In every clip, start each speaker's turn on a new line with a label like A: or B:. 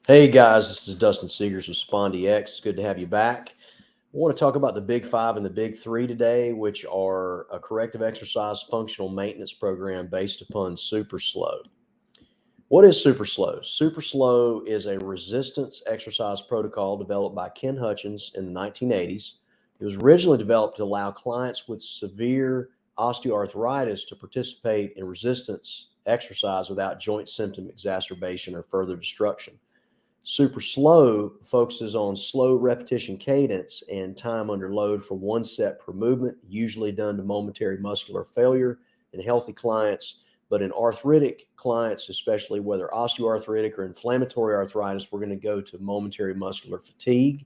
A: Hey guys, this is Dustin Seegers with SpondyX. It's good to have you back. I want to talk about the Big Five and the Big Three today, which are a corrective exercise functional maintenance program based upon Super Slow. What is Super Slow? Super Slow is a resistance exercise protocol developed by Ken Hutchins in the 1980s. It was originally developed to allow clients with severe osteoarthritis to participate in resistance exercise without joint symptom exacerbation or further destruction. Super Slow focuses on slow repetition cadence and time under load for one set per movement, usually done to momentary muscular failure in healthy clients. But in arthritic clients, especially whether osteoarthritic or inflammatory arthritis, we're going to go to momentary muscular fatigue.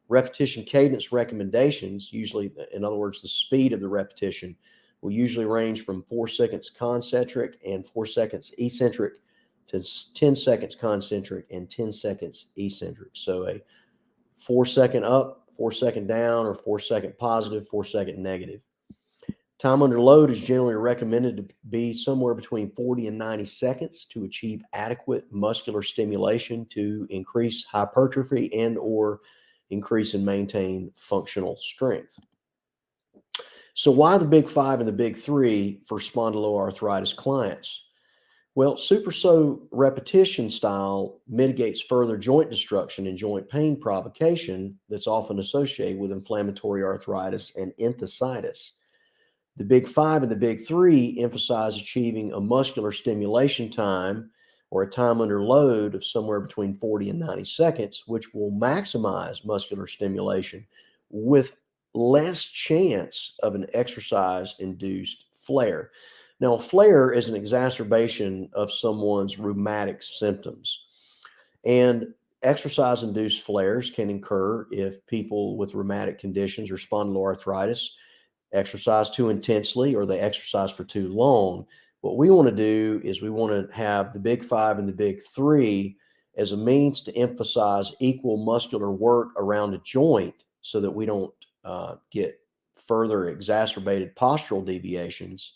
A: Repetition cadence recommendations, usually, in other words, the speed of the repetition, will usually range from 4 seconds concentric and 4 seconds eccentric to 10 seconds concentric and 10 seconds eccentric. So a 4 second up, 4 second down, or 4 second positive, 4 second negative. Time under load is generally recommended to be somewhere between 40 and 90 seconds to achieve adequate muscular stimulation to increase hypertrophy and or increase and maintain functional strength. So why the Big Five and the Big Three for spondyloarthritis clients? Well, super slow repetition style mitigates further joint destruction and joint pain provocation that's often associated with inflammatory arthritis and enthesitis. The Big Five and the Big Three emphasize achieving a muscular stimulation time or a time under load of somewhere between 40 and 90 seconds, which will maximize muscular stimulation with less chance of an exercise induced flare. Now, a flare is an exacerbation of someone's rheumatic symptoms. And exercise induced flares can occur if people with rheumatic conditions or spondyloarthritis exercise too intensely or they exercise for too long. What we want to do is we want to have the Big Five and the Big Three as a means to emphasize equal muscular work around a joint so that we don't get further exacerbated postural deviations.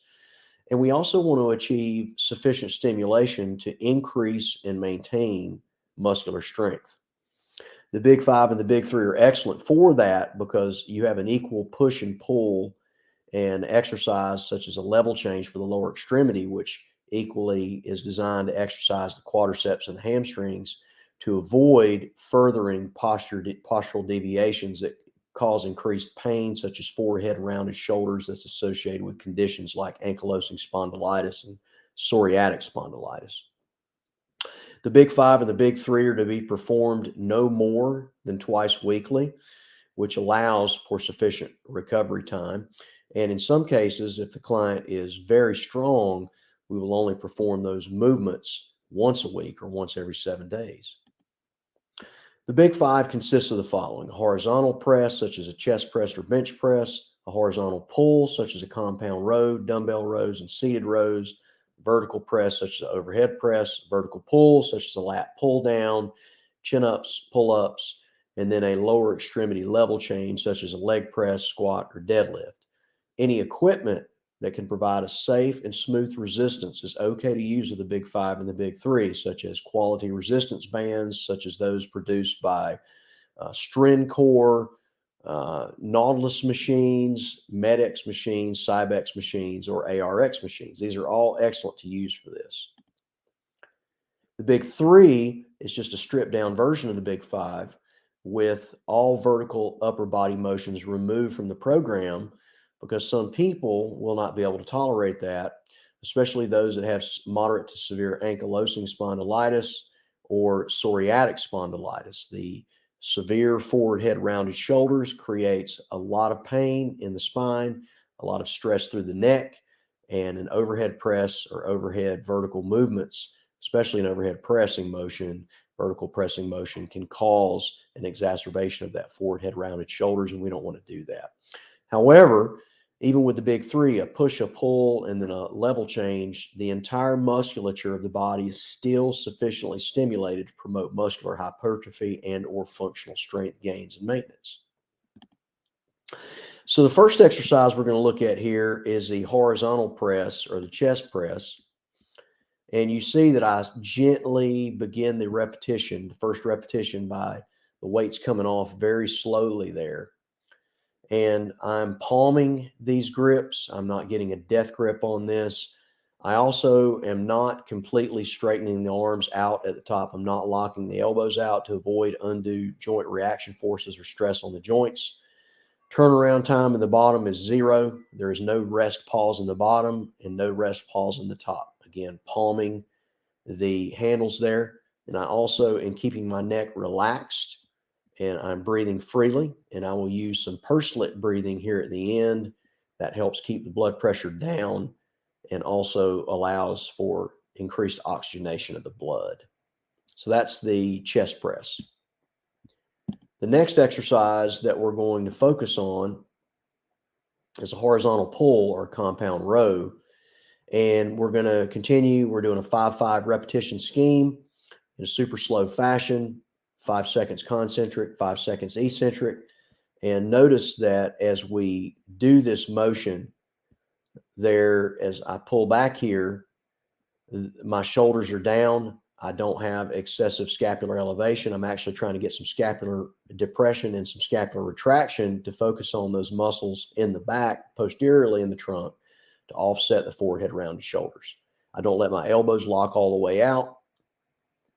A: And we also want to achieve sufficient stimulation to increase and maintain muscular strength. The Big Five and the Big Three are excellent for that because you have an equal push and pull and exercise, such as a level change for the lower extremity, which equally is designed to exercise the quadriceps and hamstrings to avoid furthering postural deviations that cause increased pain, such as forehead and rounded shoulders, that's associated with conditions like ankylosing spondylitis and psoriatic spondylitis. The Big Five and the Big Three are to be performed no more than twice weekly, which allows for sufficient recovery time. And in some cases, if the client is very strong, we will only perform those movements once a week or once every 7 days. The Big Five consists of the following: a horizontal press, such as a chest press or bench press, a horizontal pull, such as a compound row, dumbbell rows, and seated rows, vertical press, such as an overhead press, vertical pull, such as a lat pull down, chin ups, pull ups, and then a lower extremity level change, such as a leg press, squat, or deadlift. Any equipment that can provide a safe and smooth resistance is okay to use with the Big Five and the Big Three, such as quality resistance bands, such as those produced by Strencore, Nautilus machines, Medex machines, Cybex machines, or ARX machines. These are all excellent to use for this. The Big Three is just a stripped down version of the Big Five with all vertical upper body motions removed from the program because some people will not be able to tolerate that, especially those that have moderate to severe ankylosing spondylitis or psoriatic spondylitis. The severe forward head rounded shoulders creates a lot of pain in the spine, a lot of stress through the neck, and an overhead press or overhead vertical movements, especially an overhead pressing motion, vertical pressing motion can cause an exacerbation of that forward head rounded shoulders, and we don't want to do that. However, even with the Big Three, a push, a pull, and then a level change, the entire musculature of the body is still sufficiently stimulated to promote muscular hypertrophy and or functional strength gains and maintenance. So the first exercise we're going to look at here is the horizontal press or the chest press. And you see that I gently begin the repetition, the first repetition, by the weights coming off very slowly there. And I'm palming these grips. I'm not getting a death grip on this. I also am not completely straightening the arms out at the top. I'm not locking the elbows out to avoid undue joint reaction forces or stress on the joints. Turnaround time in the bottom is 0. There is no rest pause in the bottom and no rest pause in the top. Again, palming the handles there. And I also am keeping my neck relaxed, and I'm breathing freely. And I will use some pursed-lip breathing here at the end. That helps keep the blood pressure down and also allows for increased oxygenation of the blood. So that's the chest press. The next exercise that we're going to focus on is a horizontal pull or compound row. And we're going to continue. We're doing a 5-5 repetition scheme in a super slow fashion, 5 seconds concentric, 5 seconds eccentric. And notice that as we do this motion there, as I pull back here, my shoulders are down. I don't have excessive scapular elevation. I'm actually trying to get some scapular depression and some scapular retraction to focus on those muscles in the back, posteriorly in the trunk, to offset the forehead, rounded shoulders. I don't let my elbows lock all the way out.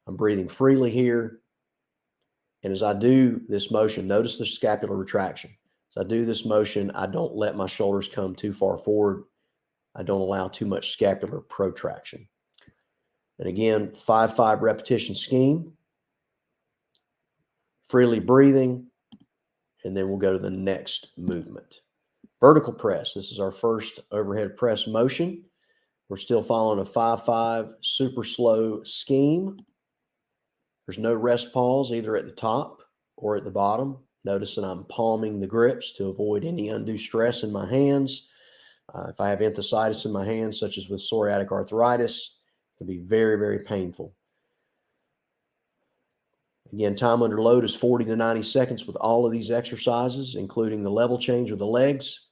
A: I'm breathing freely here. And as I do this motion, notice the scapular retraction. As I do this motion, I don't let my shoulders come too far forward. I don't allow too much scapular protraction. And again, 5-5 repetition scheme, freely breathing, and then we'll go to the next movement. Vertical press. This is our first overhead press motion. We're still following a 5-5 super slow scheme. There's no rest pause either at the top or at the bottom. Notice that I'm palming the grips to avoid any undue stress in my hands. If I have enthesitis in my hands, such as with psoriatic arthritis, it can be very, very painful. Again, time under load is 40 to 90 seconds with all of these exercises, including the level change with the legs.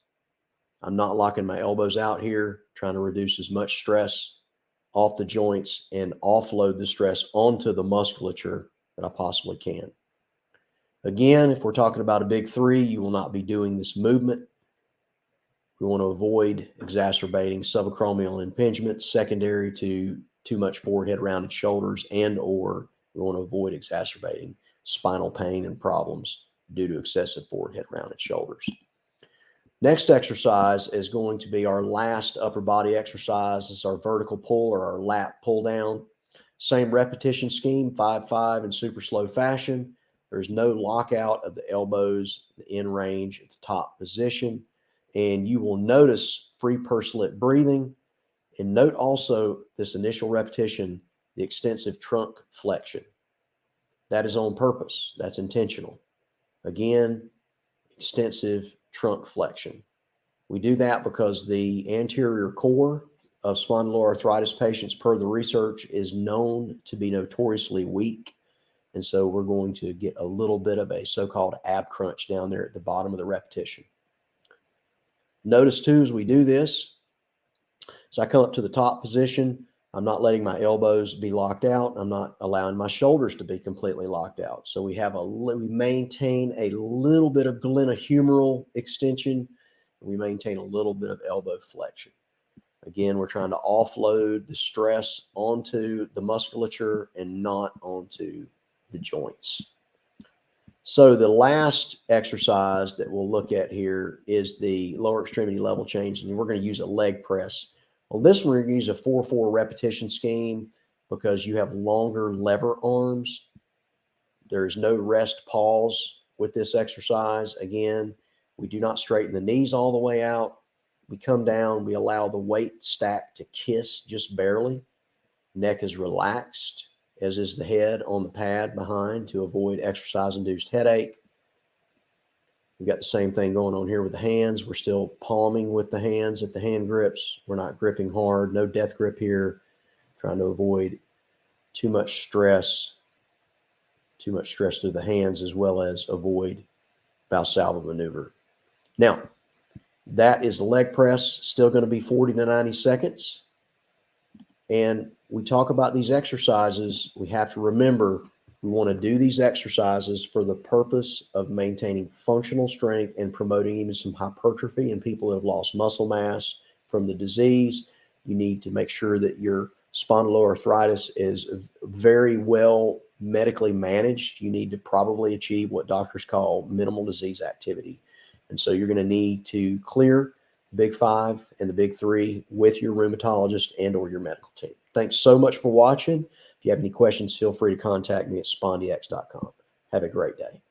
A: I'm not locking my elbows out here, trying to reduce as much stress off the joints and offload the stress onto the musculature that I possibly can. Again, if we're talking about a big 3, you will not be doing this movement. We want to avoid exacerbating subacromial impingement secondary to too much forehead, rounded shoulders, and or we want to avoid exacerbating spinal pain and problems due to excessive forehead, rounded shoulders. Next exercise is going to be our last upper body exercise. It's our vertical pull or our lat pull down. Same repetition scheme, 5-5 in super slow fashion. There's no lockout of the elbows in range at the top position. And you will notice free pursed lip breathing. And note also this initial repetition, the extensive trunk flexion. That is on purpose. That's intentional. Again, extensive trunk flexion. We do that because the anterior core of spondyloarthritis patients, per the research, is known to be notoriously weak. And so we're going to get a little bit of a so-called ab crunch down there at the bottom of the repetition. Notice too, as we do this, so I come up to the top position, I'm not letting my elbows be locked out. I'm not allowing my shoulders to be completely locked out. So we maintain a little bit of glenohumeral extension. And we maintain a little bit of elbow flexion. Again, we're trying to offload the stress onto the musculature and not onto the joints. So the last exercise that we'll look at here is the lower extremity level change, and we're going to use a leg press. On this one, we're going to use a 4-4 repetition scheme because you have longer lever arms. There's no rest pause with this exercise. Again, we do not straighten the knees all the way out. We come down, we allow the weight stack to kiss just barely. Neck is relaxed, as is the head on the pad behind to avoid exercise-induced headache. We've got the same thing going on here with the hands. We're still palming with the hands at the hand grips. We're not gripping hard. No death grip here. Trying to avoid too much stress through the hands, as well as avoid Valsalva maneuver. Now, that is the leg press. Still going to be 40 to 90 seconds. And we talk about these exercises, we have to remember we want to do these exercises for the purpose of maintaining functional strength and promoting even some hypertrophy in people that have lost muscle mass from the disease. You need to make sure that your spondyloarthritis is very well medically managed. You need to probably achieve what doctors call minimal disease activity. And so you're going to need to clear Big Five and the Big Three with your rheumatologist and or your medical team. Thanks so much for watching. If you have any questions, feel free to contact me at spondyex.com. Have a great day.